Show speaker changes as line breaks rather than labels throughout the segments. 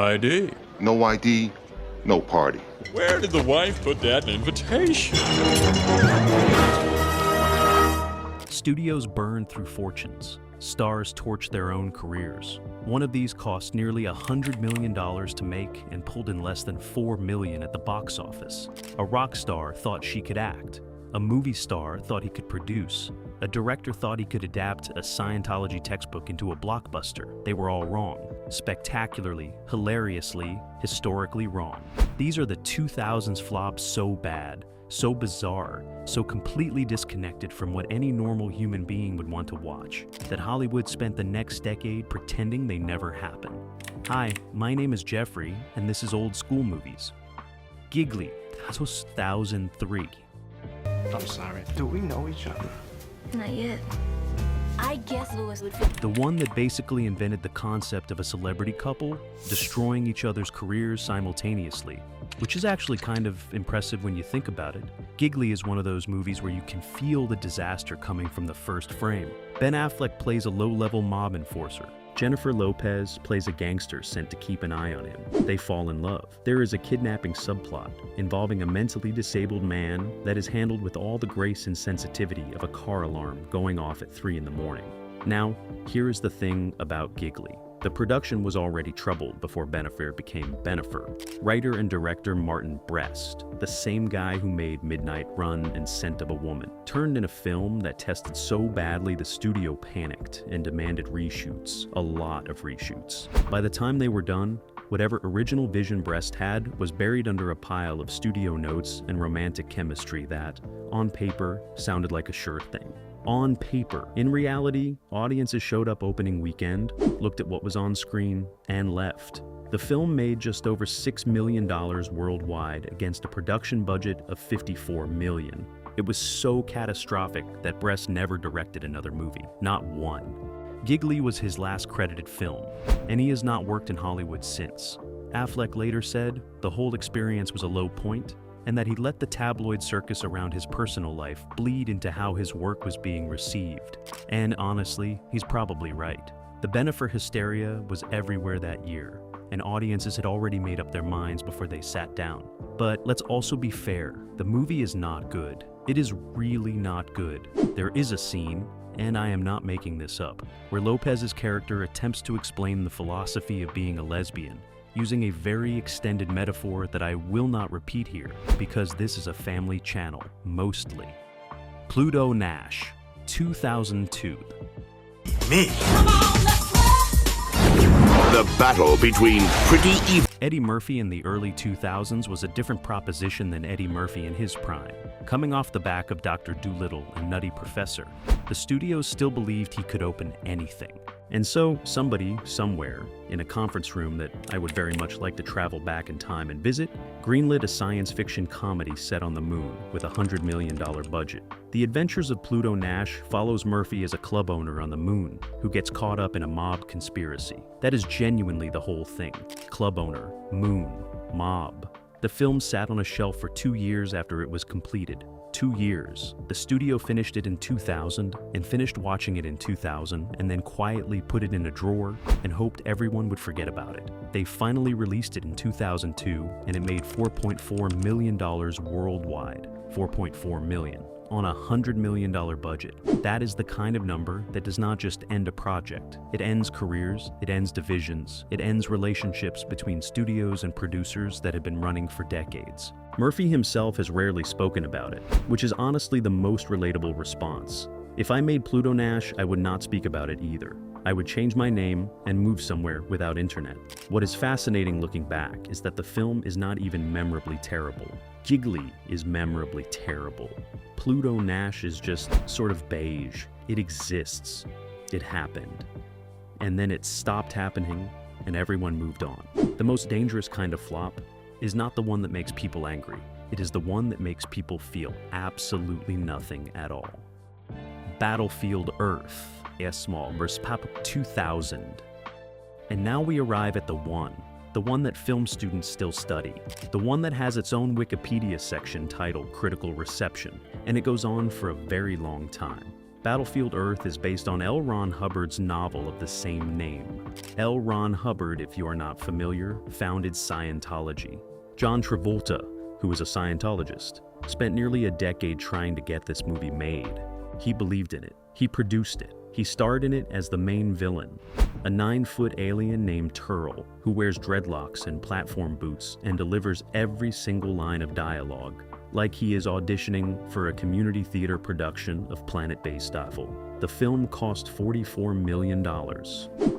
ID.
No ID, no party.
Where did the wife put that invitation?
Studios burn through fortunes. Stars torch their own careers. One of these cost nearly $100 million to make and pulled in less than $4 million at the box office. A rock star thought she could act. A movie star thought he could produce. A director thought he could adapt a Scientology textbook into a blockbuster. They were all wrong. Spectacularly, hilariously, historically wrong. These are the 2000s flops so bad, so bizarre, so completely disconnected from what any normal human being would want to watch, that Hollywood spent the next decade pretending they never happened. Hi, my name is Jeffrey, and this is Old School Movies. Giggly, 2003.
I'm sorry. Do we know each other?
Not yet. I guess Lewis would fit.
The one that basically invented the concept of a celebrity couple destroying each other's careers simultaneously, which is actually kind of impressive when you think about it. Giggly is one of those movies where you can feel the disaster coming from the first frame. Ben Affleck plays a low-level mob enforcer. Jennifer Lopez plays a gangster sent to keep an eye on him. They fall in love. There is a kidnapping subplot involving a mentally disabled man that is handled with all the grace and sensitivity of a car alarm going off at 3 in the morning. Now, here is the thing about Giggly. The production was already troubled before Bennifer became Bennifer. Writer and director Martin Brest, the same guy who made Midnight Run and Scent of a Woman, turned in a film that tested so badly the studio panicked and demanded reshoots, a lot of reshoots. By the time they were done, whatever original vision Brest had was buried under a pile of studio notes and romantic chemistry that, on paper, sounded like a sure thing. On paper. In reality, audiences showed up opening weekend, looked at what was on screen, and left. The film made just over $6 million worldwide against a production budget of $54 million. It was so catastrophic that Brest never directed another movie, not one. Giggly was his last credited film, and he has not worked in Hollywood since. Affleck later said the whole experience was a low point, and that he let the tabloid circus around his personal life bleed into how his work was being received. And honestly, he's probably right. The Bennifer hysteria was everywhere that year, and audiences had already made up their minds before they sat down. But let's also be fair, the movie is not good. It is really not good. There is a scene, and I am not making this up, where Lopez's character attempts to explain the philosophy of being a lesbian, using a very extended metaphor that I will not repeat here, because this is a family channel, mostly. Pluto Nash, 2002.
Me.
The battle between Pretty Evil.
Eddie Murphy in the early 2000s was a different proposition than Eddie Murphy in his prime. Coming off the back of Dr. Dolittle and Nutty Professor, the studios still believed he could open anything. And so somebody, somewhere, in a conference room that I would very much like to travel back in time and visit, greenlit a science fiction comedy set on the moon with a $100 million budget. The Adventures of Pluto Nash follows Murphy as a club owner on the moon who gets caught up in a mob conspiracy. That is genuinely the whole thing. Club owner, moon, mob. The film sat on a shelf for 2 years after it was completed. 2 years. The studio finished it in 2000 and finished watching it in 2000 and then quietly put it in a drawer and hoped everyone would forget about it. They finally released it in 2002 and it made $4.4 million worldwide. $4.4 million. On a $100 million budget. That is the kind of number that does not just end a project. It ends careers, it ends divisions, it ends relationships between studios and producers that have been running for decades. Murphy himself has rarely spoken about it, which is honestly the most relatable response. If I made Pluto Nash, I would not speak about it either. I would change my name and move somewhere without internet. What is fascinating looking back is that the film is not even memorably terrible. Giggly is memorably terrible. Pluto Nash is just sort of beige. It exists. It happened. And then it stopped happening and everyone moved on. The most dangerous kind of flop is not the one that makes people angry. It is the one that makes people feel absolutely nothing at all. Battlefield Earth, small vs. Papa 2000. And now we arrive at the one that film students still study, the one that has its own Wikipedia section titled Critical Reception, and it goes on for a very long time. Battlefield Earth is based on L. Ron Hubbard's novel of the same name. L. Ron Hubbard, if you are not familiar, founded Scientology. John Travolta, who was a Scientologist, spent nearly a decade trying to get this movie made. He believed in it. He produced it. He starred in it as the main villain, a 9-foot alien named Turl, who wears dreadlocks and platform boots and delivers every single line of dialogue, like he is auditioning for a community theater production of Planet Basestoffel. The film cost $44 million.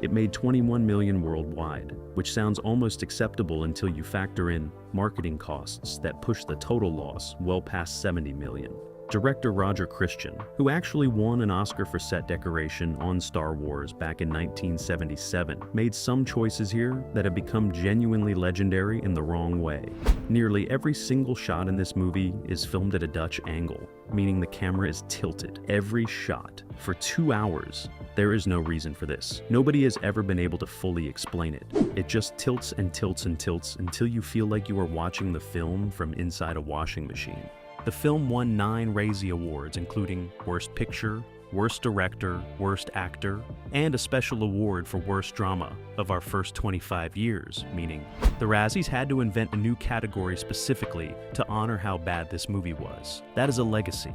It made $21 million worldwide, which sounds almost acceptable until you factor in marketing costs that push the total loss well past $70 million. Director Roger Christian, who actually won an Oscar for set decoration on Star Wars back in 1977, made some choices here that have become genuinely legendary in the wrong way. Nearly every single shot in this movie is filmed at a Dutch angle, meaning the camera is tilted every shot for 2 hours. There is no reason for this. Nobody has ever been able to fully explain it. It just tilts and tilts and tilts until you feel like you are watching the film from inside a washing machine. The film won 9 Razzie Awards, including Worst Picture, Worst Director, Worst Actor, and a special award for Worst Drama of our first 25 years, meaning the Razzies had to invent a new category specifically to honor how bad this movie was. That is a legacy.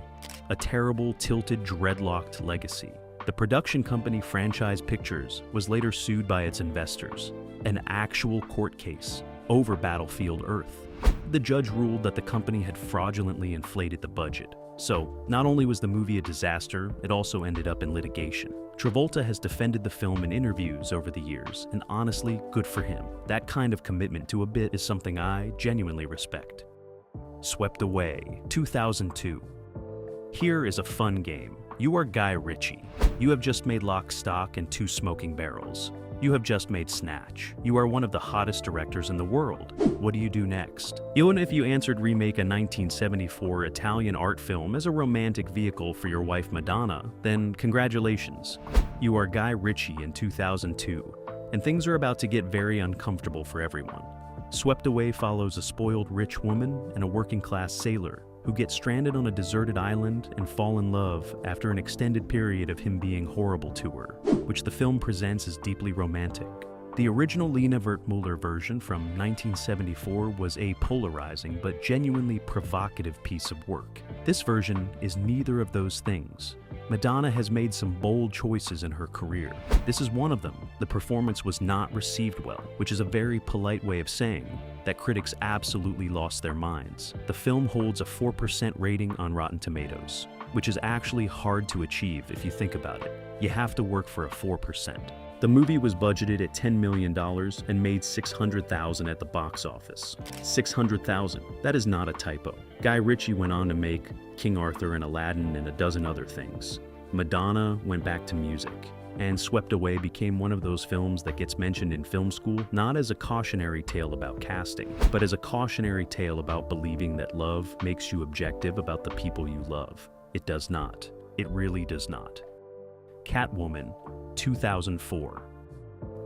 A terrible, tilted, dreadlocked legacy. The production company Franchise Pictures was later sued by its investors. An actual court case over Battlefield Earth. The judge ruled that the company had fraudulently inflated the budget. So, not only was the movie a disaster, it also ended up in litigation. Travolta has defended the film in interviews over the years, and honestly, good for him. That kind of commitment to a bit is something I genuinely respect. Swept Away, 2002. Here is a fun game. You are Guy Ritchie. You have just made Lock, Stock, and 2 Smoking Barrels. You have just made Snatch. You are one of the hottest directors in the world. What do you do next? Even if you answered remake a 1974 Italian art film as a romantic vehicle for your wife Madonna, then congratulations. You are Guy Ritchie in 2002, and things are about to get very uncomfortable for everyone. Swept Away follows a spoiled rich woman and a working-class sailor who get stranded on a deserted island and fall in love after an extended period of him being horrible to her, which the film presents as deeply romantic. The original Lena Wertmuller version from 1974 was a polarizing but genuinely provocative piece of work. This version is neither of those things. Madonna has made some bold choices in her career. This is one of them. The performance was not received well, which is a very polite way of saying that critics absolutely lost their minds. The film holds a 4% rating on Rotten Tomatoes, which is actually hard to achieve if you think about it. You have to work for a 4%. The movie was budgeted at $10 million and made $600,000 at the box office. $600,000. That is not a typo. Guy Ritchie went on to make King Arthur and Aladdin and a dozen other things. Madonna went back to music. And Swept Away became one of those films that gets mentioned in film school not as a cautionary tale about casting, but as a cautionary tale about believing that love makes you objective about the people you love. It does not. It really does not. Catwoman, 2004.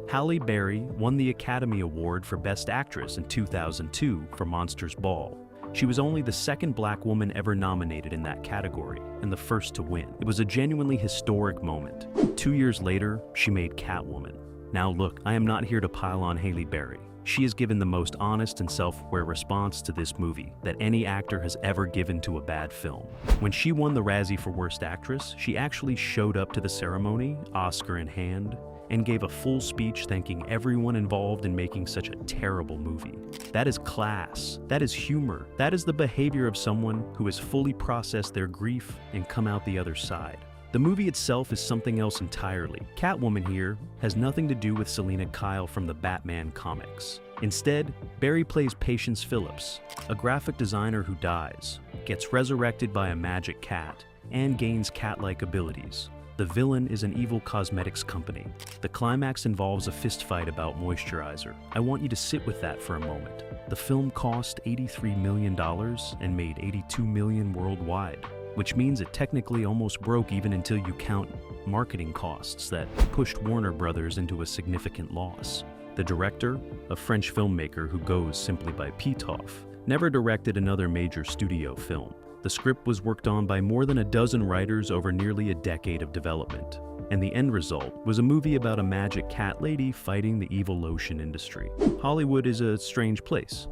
Halle Berry won the Academy Award for Best Actress in 2002 for Monsters Ball. She was only the second black woman ever nominated in that category, and the first to win. It was a genuinely historic moment. 2 years later, she made Catwoman. Now look, I am not here to pile on Halle Berry. She has given the most honest and self-aware response to this movie that any actor has ever given to a bad film. When she won the Razzie for Worst Actress, she actually showed up to the ceremony, Oscar in hand, and gave a full speech thanking everyone involved in making such a terrible movie. That is class. That is humor. That is the behavior of someone who has fully processed their grief and come out the other side. The movie itself is something else entirely. Catwoman here has nothing to do with Selina Kyle from the Batman comics. Instead, Barry plays Patience Phillips, a graphic designer who dies, gets resurrected by a magic cat, and gains cat-like abilities. The villain is an evil cosmetics company. The climax involves a fistfight about moisturizer. I want you to sit with that for a moment. The film cost $83 million and made $82 million worldwide, which means it technically almost broke even until you count marketing costs that pushed Warner Brothers into a significant loss. The director, a French filmmaker who goes simply by Pitoff, never directed another major studio film. The script was worked on by more than a dozen writers over nearly a decade of development, and the end result was a movie about a magic cat lady fighting the evil lotion industry. Hollywood is a strange place.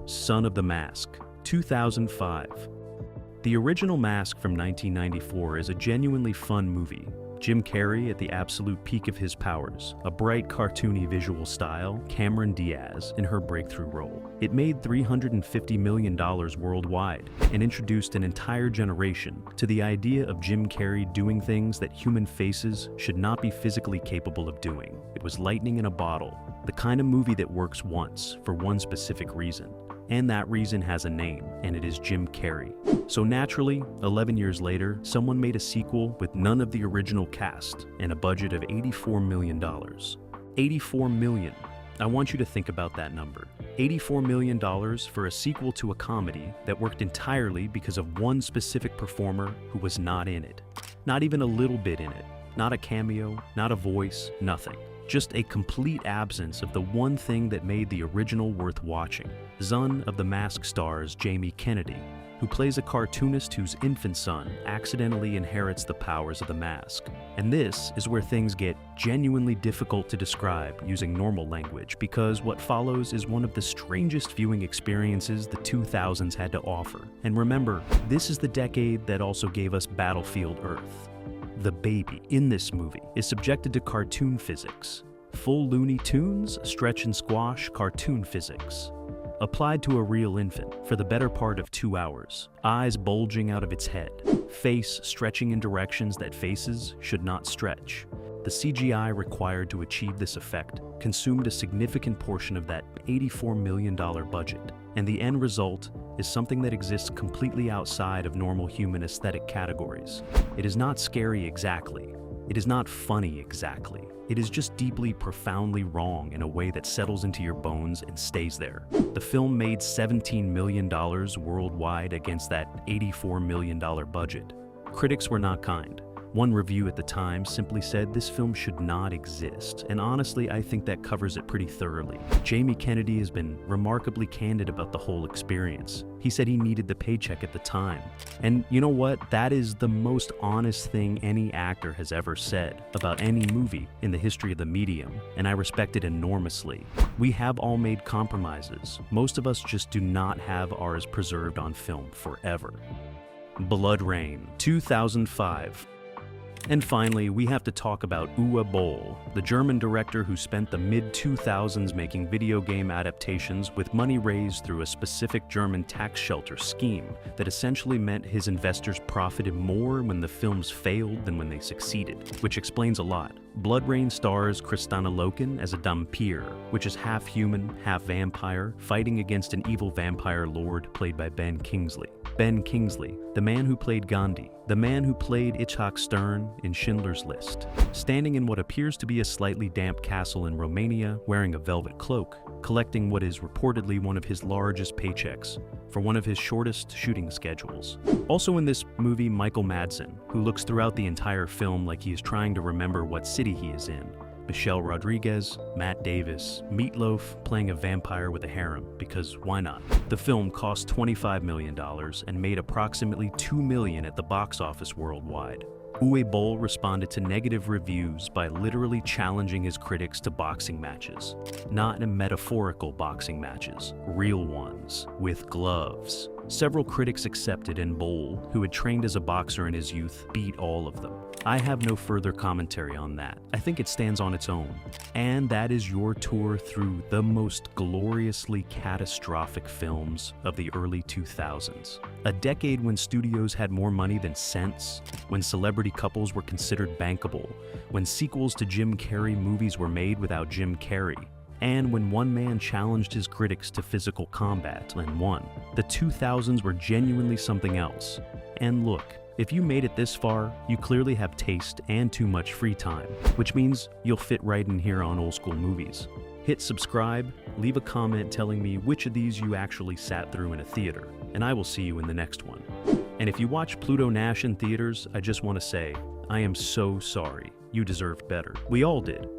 Son of the Mask, 2005. The original Mask from 1994 is a genuinely fun movie. Jim Carrey at the absolute peak of his powers, a bright, cartoony visual style, Cameron Diaz in her breakthrough role. It made $350 million worldwide and introduced an entire generation to the idea of Jim Carrey doing things that human faces should not be physically capable of doing. It was lightning in a bottle, the kind of movie that works once for one specific reason. And that reason has a name, and it is Jim Carrey. So naturally, 11 years later, someone made a sequel with none of the original cast and a budget of $84 million. $84 million. I want you to think about that number. $84 million for a sequel to a comedy that worked entirely because of one specific performer who was not in it. Not even a little bit in it. Not a cameo, not a voice, nothing. Just a complete absence of the one thing that made the original worth watching. Son of the Mask stars Jamie Kennedy, who plays a cartoonist whose infant son accidentally inherits the powers of the mask. And this is where things get genuinely difficult to describe using normal language, because what follows is one of the strangest viewing experiences the 2000s had to offer. And remember, this is the decade that also gave us Battlefield Earth. The baby in this movie is subjected to cartoon physics. Full Looney Tunes, stretch and squash cartoon physics. Applied to a real infant for the better part of 2 hours. Eyes bulging out of its head. Face stretching in directions that faces should not stretch. The CGI required to achieve this effect consumed a significant portion of that $84 million budget. And the end result is something that exists completely outside of normal human aesthetic categories. It is not scary exactly. It is not funny exactly. It is just deeply, profoundly wrong in a way that settles into your bones and stays there. The film made $17 million worldwide against that $84 million budget. Critics were not kind. One review at the time simply said this film should not exist, and honestly, I think that covers it pretty thoroughly. Jamie Kennedy has been remarkably candid about the whole experience. He said he needed the paycheck at the time. And you know what? That is the most honest thing any actor has ever said about any movie in the history of the medium, and I respect it enormously. We have all made compromises. Most of us just do not have ours preserved on film forever. Blood Rain, 2005. And finally, we have to talk about Uwe Boll, the German director who spent the mid-2000s making video game adaptations with money raised through a specific German tax shelter scheme that essentially meant his investors profited more when the films failed than when they succeeded, which explains a lot. Blood Rain stars Kristanna Loken as a Dhampir, which is half human, half vampire, fighting against an evil vampire lord played by Ben Kingsley. Ben Kingsley, the man who played Gandhi, the man who played Itzhak Stern in Schindler's List, standing in what appears to be a slightly damp castle in Romania, wearing a velvet cloak, collecting what is reportedly one of his largest paychecks for one of his shortest shooting schedules. Also in this movie, Michael Madsen, who looks throughout the entire film like he is trying to remember what city he is in. Michelle Rodriguez, Matt Davis, Meatloaf playing a vampire with a harem, because why not? The film cost $25 million and made approximately $2 million at the box office worldwide. Uwe Boll responded to negative reviews by literally challenging his critics to boxing matches. Not in metaphorical boxing matches, real ones, with gloves. Several critics accepted, and Boll, who had trained as a boxer in his youth, beat all of them. I have no further commentary on that. I think it stands on its own. And that is your tour through the most gloriously catastrophic films of the early 2000s. A decade when studios had more money than sense, when celebrity couples were considered bankable, when sequels to Jim Carrey movies were made without Jim Carrey, and when one man challenged his critics to physical combat and won. The 2000s were genuinely something else. And look, if you made it this far, you clearly have taste and too much free time, which means you'll fit right in here on Old School Movies. Hit subscribe, leave a comment telling me which of these you actually sat through in a theater, and I will see you in the next one. And if you watch Pluto Nash in theaters, I just want to say, I am so sorry. You deserved better. We all did.